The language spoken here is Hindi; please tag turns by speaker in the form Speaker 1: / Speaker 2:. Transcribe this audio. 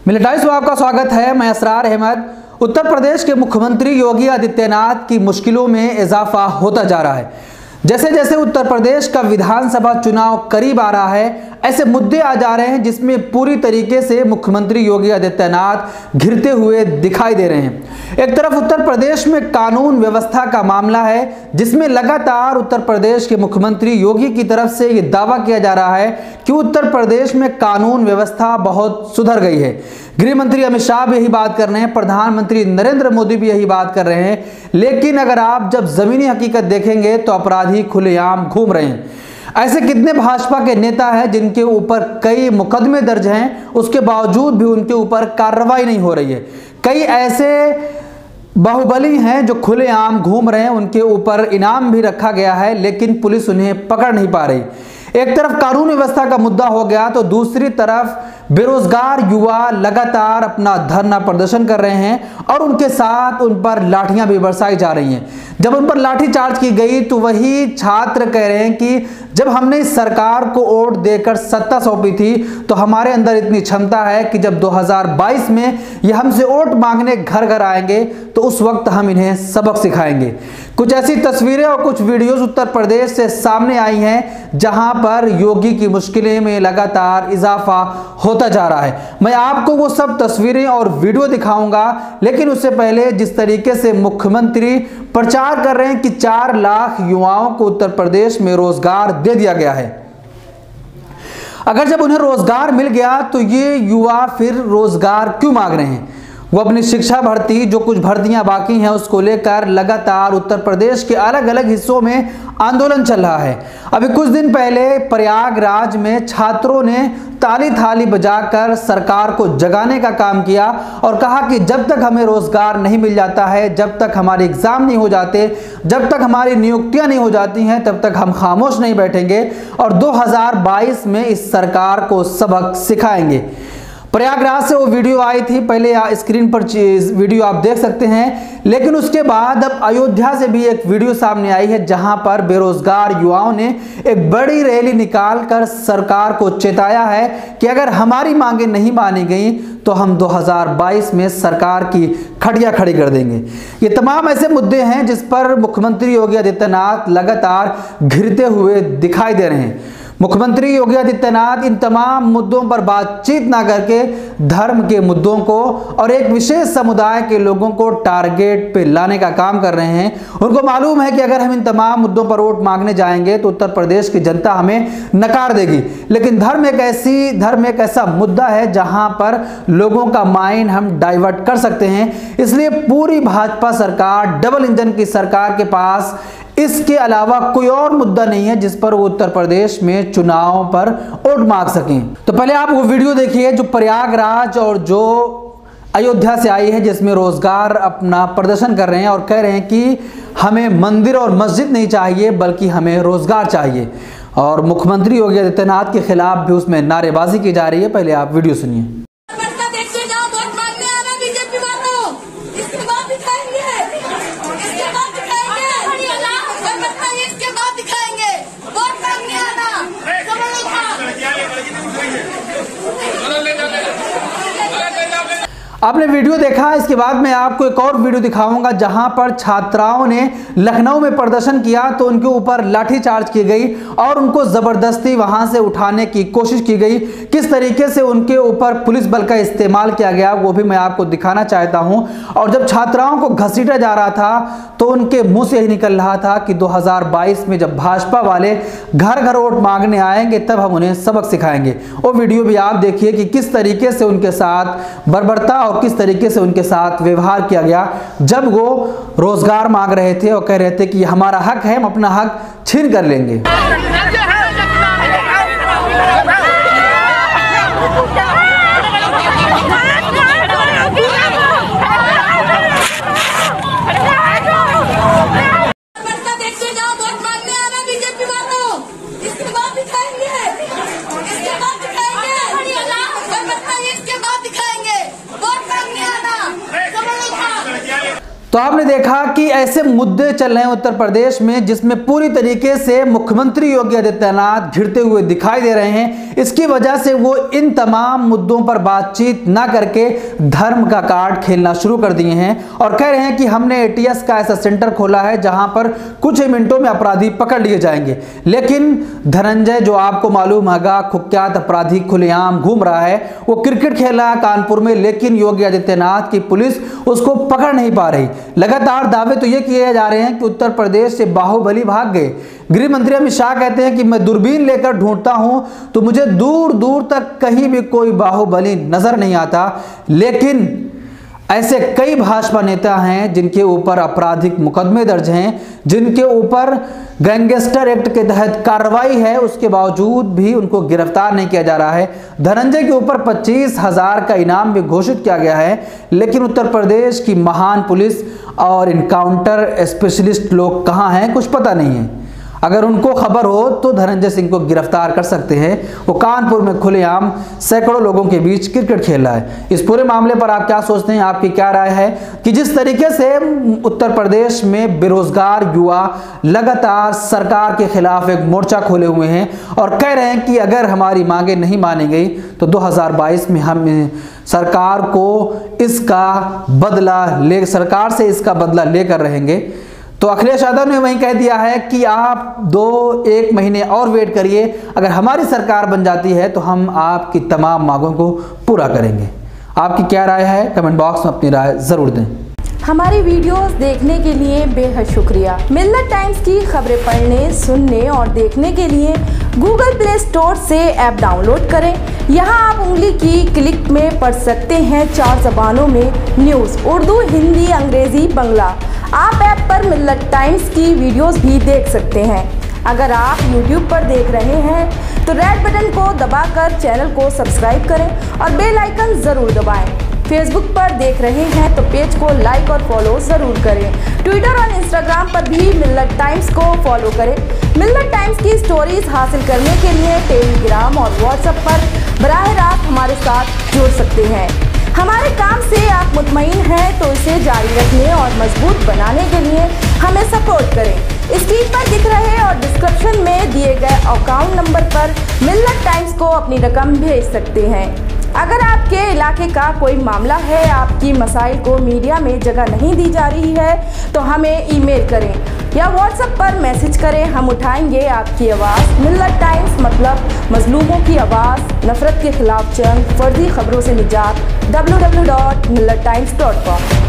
Speaker 1: मिलिट्री टाइम्स में आपका स्वागत है। मैं असरार अहमद। उत्तर प्रदेश के मुख्यमंत्री योगी आदित्यनाथ की मुश्किलों में इजाफा होता जा रहा है। जैसे जैसे उत्तर प्रदेश का विधानसभा चुनाव करीब आ रहा है, ऐसे मुद्दे आ जा रहे हैं जिसमें पूरी तरीके से मुख्यमंत्री योगी आदित्यनाथ घिरते हुए दिखाई दे रहे हैं। एक तरफ उत्तर प्रदेश में कानून व्यवस्था का मामला है, जिसमें लगातार उत्तर प्रदेश के मुख्यमंत्री योगी की तरफ से ये दावा किया जा रहा है कि उत्तर प्रदेश में कानून व्यवस्था बहुत सुधर गई है। गृह मंत्री अमित शाह भी यही बात कर रहे हैं, प्रधानमंत्री नरेंद्र मोदी भी यही बात कर रहे हैं। लेकिन अगर आप जब जमीनी हकीकत देखेंगे तो अपराधी खुलेआम घूम रहे हैं। ऐसे कितने भाजपा के नेता हैं जिनके ऊपर कई मुकदमे दर्ज हैं, उसके बावजूद भी उनके ऊपर कार्रवाई नहीं हो रही है। कई ऐसे बाहुबली हैं जो खुलेआम घूम रहे हैं, उनके ऊपर इनाम भी रखा गया है, लेकिन पुलिस उन्हें पकड़ नहीं पा रही। एक तरफ कानून व्यवस्था का मुद्दा हो गया तो दूसरी तरफ बेरोजगार युवा लगातार अपना धरना प्रदर्शन कर रहे हैं और उनके साथ उन पर लाठियां भी बरसाई जा रही हैं। जब उन पर लाठी चार्ज की गई तो वही छात्र कह रहे हैं कि जब हमने इस सरकार को वोट देकर सत्ता सौंपी थी तो हमारे अंदर इतनी क्षमता है कि जब 2022 में ये हमसे वोट मांगने घर घर आएंगे तो उस वक्त हम इन्हें सबक सिखाएंगे। कुछ ऐसी तस्वीरें और कुछ वीडियोस उत्तर प्रदेश से सामने आई हैं जहां पर योगी की मुश्किलें में लगातार इजाफा होता जा रहा है। मैं आपको वो सब तस्वीरें और वीडियो दिखाऊंगा, लेकिन उससे पहले जिस तरीके से मुख्यमंत्री प्रचार कर रहे हैं कि 4 लाख युवाओं को उत्तर प्रदेश में रोजगार दे दिया गया है। अगर जब उन्हें रोजगार मिल गया तो ये युवा फिर रोजगार क्यों मांग रहे हैं? वो अपनी शिक्षा भर्ती, जो कुछ भर्तियां बाकी हैं, उसको लेकर लगातार उत्तर प्रदेश के अलग अलग हिस्सों में आंदोलन चल रहा है। अभी कुछ दिन पहले प्रयागराज में छात्रों ने ताली थाली बजाकर सरकार को जगाने का काम किया और कहा कि जब तक हमें रोजगार नहीं मिल जाता है, जब तक हमारे एग्जाम नहीं हो जाते, जब तक हमारी नियुक्तियां नहीं हो जाती हैं, तब तक हम खामोश नहीं बैठेंगे और 2022 में इस सरकार को सबक सिखाएंगे। प्रयागराज से वो वीडियो आई थी, पहले स्क्रीन पर वीडियो आप देख सकते हैं, लेकिन उसके बाद अब अयोध्या से भी एक वीडियो सामने आई है जहां पर बेरोजगार युवाओं ने एक बड़ी रैली निकालकर सरकार को चेताया है कि अगर हमारी मांगे नहीं मानी गई तो हम 2022 में सरकार की खटिया खड़ी कर देंगे। ये तमाम ऐसे मुद्दे हैं जिस पर मुख्यमंत्री योगी आदित्यनाथ लगातार घिरते हुए दिखाई दे रहे हैं। मुख्यमंत्री योगी आदित्यनाथ इन तमाम मुद्दों पर बातचीत ना करके धर्म के मुद्दों को और एक विशेष समुदाय के लोगों को टारगेट पे लाने का काम कर रहे हैं। उनको मालूम है कि अगर हम इन तमाम मुद्दों पर वोट मांगने जाएंगे तो उत्तर प्रदेश की जनता हमें नकार देगी। लेकिन धर्म एक ऐसा मुद्दा है जहां पर लोगों का माइंड हम डाइवर्ट कर सकते हैं। इसलिए पूरी भाजपा सरकार, डबल इंजन की सरकार के पास इसके अलावा कोई और मुद्दा नहीं है जिस पर वो उत्तर प्रदेश में चुनाव पर वोट मांग सकें। तो पहले आप वो वीडियो देखिए जो प्रयागराज और जो अयोध्या से आई है, जिसमें रोजगार अपना प्रदर्शन कर रहे हैं और कह रहे हैं कि हमें मंदिर और मस्जिद नहीं चाहिए बल्कि हमें रोजगार चाहिए। और मुख्यमंत्री योगी आदित्यनाथ के खिलाफ भी उसमें नारेबाजी की जा रही है। पहले आप वीडियो सुनिए। आपने वीडियो देखा, इसके बाद मैं आपको एक और वीडियो दिखाऊंगा जहां पर छात्राओं ने लखनऊ में प्रदर्शन किया तो उनके ऊपर लाठी चार्ज की गई और उनको जबरदस्ती वहां से उठाने की कोशिश की गई। किस तरीके से उनके ऊपर पुलिस बल का इस्तेमाल किया गया वो भी मैं आपको दिखाना चाहता हूं। और जब छात्राओं को घसीटा जा रहा था तो उनके मुंह से ही निकल रहा था कि 2022 में जब भाजपा वाले घर घर वोट मांगने आएंगे तब हम उन्हें सबक सिखाएंगे। वो वीडियो भी आप देखिए कि किस तरीके से उनके साथ बर्बरता और किस तरीके से उनके साथ व्यवहार किया गया जब वो रोजगार मांग रहे थे और कह रहे थे कि हमारा हक है, हम अपना हक छीन कर लेंगे। तो आपने देखा कि ऐसे मुद्दे चल रहे हैं उत्तर प्रदेश में जिसमें पूरी तरीके से मुख्यमंत्री योगी आदित्यनाथ घिरते हुए दिखाई दे रहे हैं। इसकी वजह से वो इन तमाम मुद्दों पर बातचीत ना करके धर्म का कार्ड खेलना शुरू कर दिए हैं और कह रहे हैं कि हमने एटीएस का ऐसा सेंटर खोला है जहां पर कुछ ही मिनटों में अपराधी पकड़ लिए जाएंगे। लेकिन धनंजय, जो आपको मालूम होगा, कुख्यात अपराधी खुलेआम घूम रहा है, वो क्रिकेट खेल रहा है कानपुर में, लेकिन योगी आदित्यनाथ की पुलिस उसको पकड़ नहीं पा रही। लगातार दावे तो ये किए जा रहे हैं कि उत्तर प्रदेश से बाहुबली भाग गए। गृह मंत्री अमित शाह कहते हैं कि मैं दूरबीन लेकर ढूंढता हूं तो मुझे दूर दूर तक कहीं भी कोई बाहुबली नजर नहीं आता। लेकिन ऐसे कई भाजपा नेता हैं जिनके ऊपर आपराधिक मुकदमे दर्ज हैं, जिनके ऊपर गैंगस्टर एक्ट के तहत कार्रवाई है, उसके बावजूद भी उनको गिरफ्तार नहीं किया जा रहा है। धनंजय के ऊपर 25,000 का इनाम भी घोषित किया गया है, लेकिन उत्तर प्रदेश की महान पुलिस और इनकाउंटर स्पेशलिस्ट लोग कहां हैं, कुछ पता नहीं है। अगर उनको खबर हो तो धनंजय सिंह को गिरफ्तार कर सकते हैं। वो कानपुर में खुलेआम सैकड़ों लोगों के बीच क्रिकेट खेल रहा है। इस पूरे मामले पर आप क्या सोचते हैं, आपकी क्या राय है कि जिस तरीके से उत्तर प्रदेश में बेरोजगार युवा लगातार सरकार के खिलाफ एक मोर्चा खोले हुए हैं और कह रहे हैं कि अगर हमारी मांगे नहीं मानी गई तो 2022 में हम सरकार से इसका बदला लेकर रहेंगे। तो अखिलेश यादव ने वहीं कह दिया है कि आप 2-1 महीने और वेट करिए, अगर हमारी सरकार बन जाती है तो हम आपकी तमाम मांगों को पूरा करेंगे। आपकी क्या राय है, कमेंट बॉक्स में अपनी राय जरूर दें।
Speaker 2: हमारी वीडियोस देखने के लिए बेहद शुक्रिया। मिल्लत टाइम्स की खबरें पढ़ने, सुनने और देखने के लिए गूगल प्ले स्टोर से ऐप डाउनलोड करें। यहां आप उंगली की क्लिक में पढ़ सकते हैं 4 जबानों में न्यूज़, उर्दू, हिंदी, अंग्रेजी, बांग्ला। आप ऐप पर मिल्लत टाइम्स की वीडियोस भी देख सकते हैं। अगर आप YouTube पर देख रहे हैं तो रेड बटन को दबाकर चैनल को सब्सक्राइब करें और बेल आइकन ज़रूर दबाएं। फेसबुक पर देख रहे हैं तो पेज को लाइक और फॉलो ज़रूर करें। ट्विटर और इंस्टाग्राम पर भी मिल्लत टाइम्स को फॉलो करें। मिल्लत टाइम्स की स्टोरीज हासिल करने के लिए टेलीग्राम और व्हाट्सएप पर बराह रास्त हमारे साथ जुड़ सकते हैं। हमारे काम से आप मुतमईन हैं तो इसे जारी रखने और मजबूत बनाने के लिए हमें सपोर्ट करें। स्क्रीन पर दिख रहे और डिस्क्रिप्शन में दिए गए अकाउंट नंबर पर मिल्लत टाइम्स को अपनी रकम भेज सकते हैं। अगर आपके इलाके का कोई मामला है, आपकी मसाइल को मीडिया में जगह नहीं दी जा रही है, तो हमें ईमेल करें या व्हाट्सएप पर मैसेज करें। हम उठाएंगे आपकी आवाज़। मिल्लत टाइम्स मतलब मजलूमों की आवाज़, नफरत के खिलाफ जंग, फर्जी खबरों से निजात। www.millattimes.com